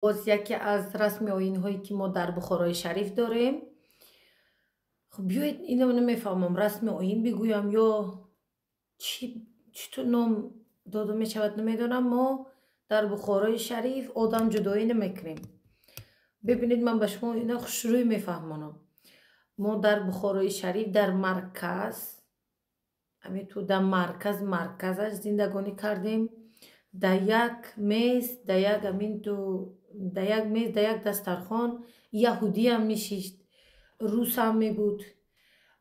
باز یکی از رسم آیین که ما در بخارای شریف داریم. خب بیایید اینو نمیفهمم رسم آیین بگویم یا چطور نام داده می شود نمیدانم. ما در بخارای شریف آدم جدایی نمیکنیم. ببینید من به شما اینا شروع میفهمانم. ما در بخارای شریف در مرکز، همین تو در مرکزش زندگانی کردیم. در یک میز، در یک همین تو در یک میز، در یک دسترخوان یهودی هم میشیشت، روس هم می بود.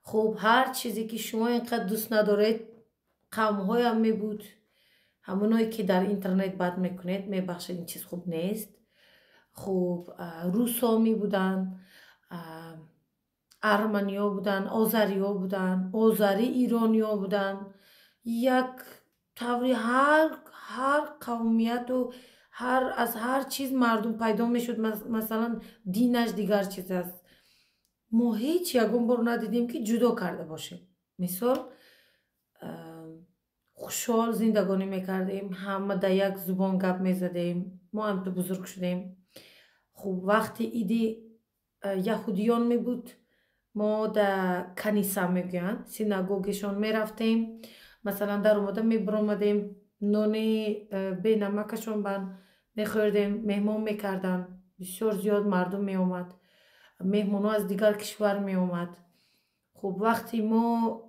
خب هر چیزی که شما اینقدر دوست ندارید قوم های هم می بود. همونایی که در اینترنت بد میکنید میبخشید این چیز خوب نیست. خب روس ها می بودن، ارمنی ها بودن، آذری ها بودن، آذری ایرانی ها بودن. یک طوری هر قومیت و از هر چیز مردم پیدا میشد. مثلا دینش دیگر چیز است. ما هیچ یکون بار ندیدیم که جدا کرده باشه. مثال خوشحال زندگانی میکردیم، همه در یک زبان گپ میزدیم، ما هم تو بزرگ شدیم. خب وقتی ایدی یهودیان می بود ما در کنیسه میگن سینگوگشان میرفتیم. مثلا در اومده میبرامدیم نانی به نمکشون بن میخوردیم، مهمان میکردن. بسیار زیاد مردم میومد، مهمانو از دیگر کشور میومد. خب وقتی ما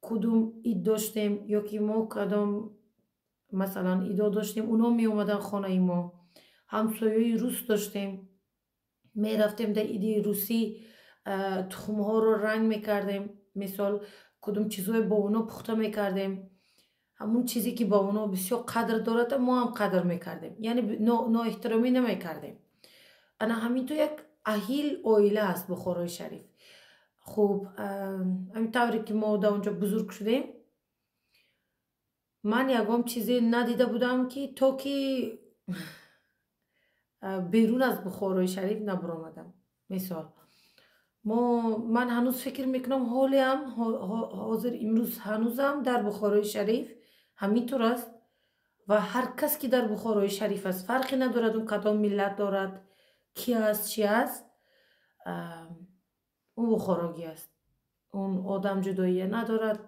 کدوم اید داشتیم یا که ما کدوم مثلا ایدا داشتیم اونا میومدن خانه ما. همسایه روس داشتیم، میرفتیم در ایدی روسی تخمها رو رنگ میکردیم. مثال کدوم چیزهای با اونا پخته میکردیم، همون چیزی که با اونا بسیار قدر دارد ما هم قدر میکردیم، یعنی نا احترامی نمیکردیم. انا همین تو یک اهیل اویله است بخارای شریف. خب همین طوری که ما در اونجا بزرگ شدیم، من یکم چیزی ندیده بودم که تا که بیرون از بخارای شریف نبرآمدم. مثال من هنوز فکر میکنم حالی هم حاضر امروز هنوزم در بخارای شریف همینطور است و هر کس که در بخارای شریف است فرقی ندارد اون کدام ملت دارد، کی است چی است، اون بخاراگی است. اون آدم جدایی ندارد،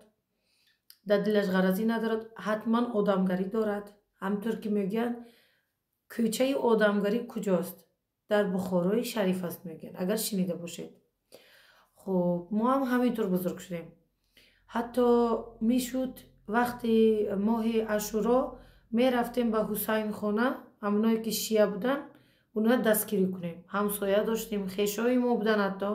در دلش غرضی ندارد، حتما آدمگری دارد. همطور که میگن کوچه آدمگری کجاست؟ در بخارای شریف است میگن، اگر شنیده باشید. خب ما هم همینطور بزرگ شدیم. حتی میشد وقتی ماه عاشورا می رفتیم به حسین خانه، همونایی که شیعه بودن اونا دستگیری کنیم. همسایه داشتیم، خیشای ما بودن، حتی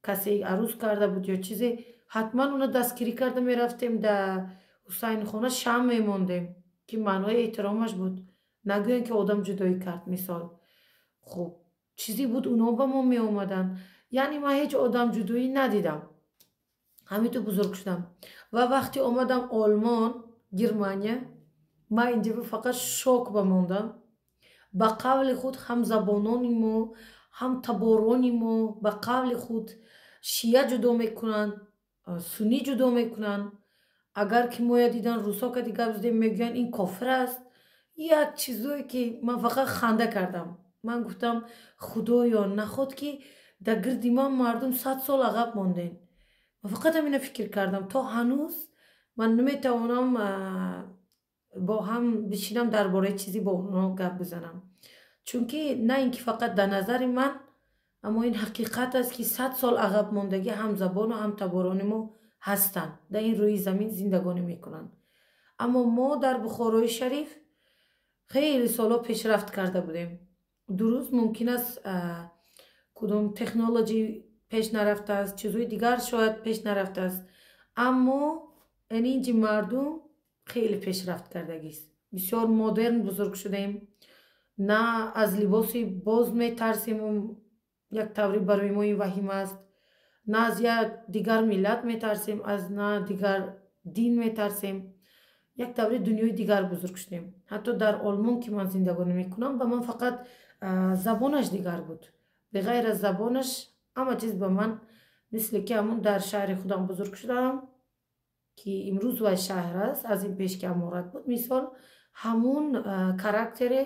کسی عروس کرده بود یا چیزی حتما اونا دستگیری کرده می رفتیم در حسین خانه شم می موندیم که معنای احترامش بود، نگوین که آدم جدایی کرد. مثال خب چیزی بود اونا با ما می اومدن. یعنی من هیچ آدم جدایی ندیدم، همینطور بزرگ شدم. و وقتی آمدم آلمان، گرمانیا، من اینجا فقط شوک بموندم. به قول خود هم زبانانی ما هم تبارانی ما به قول خود شیعه جدا میکنن، سنی جدا میکنن. اگر که ما دیدن روسا که دیگه بزدیم میگن این کافر است. یک چیزایی که من فقط خنده کردم. من گفتم خدایا نخود که در گرد ما مردم 100 سال عقب موندین. و فقط همینه فکر کردم. تا هنوز من نمیتوانم با هم بشینم درباره چیزی با اونا گپ بزنم، چون که نه اینکه فقط در نظر من، اما این حقیقت است که 100 سال عقب ماندگی هم زبان و هم تباران ما هستن، در این روی زمین زندگانی میکنن. اما ما در بخارای شریف خیلی سالا پیشرفت کرده بودیم. درست ممکن است کدوم تکنولوژی پیش نرفته است، چیزوی دیگر شاید پیش نرفته است، اما اینجا مردم خیلی پیشرفت کردگی است. بسیار مدرن بزرگ شدیم. نه از لباسی باز می ترسیم، یک طوری برای ما این وحیم است. نه از یک دیگر ملت می ترسیم، از نه دیگر دین می ترسیم. یک طوری دنیای دیگر بزرگ شدیم. حتی در آلمان که من زندگانی میکنم به من فقط زبانش دیگر بود، به غیر از زبانش اما چیز به من مثل که همون در شهر خودم بزرگ شدم که امروز و شهر است، از این پیش که امارت بود. مثال همون کاراکتر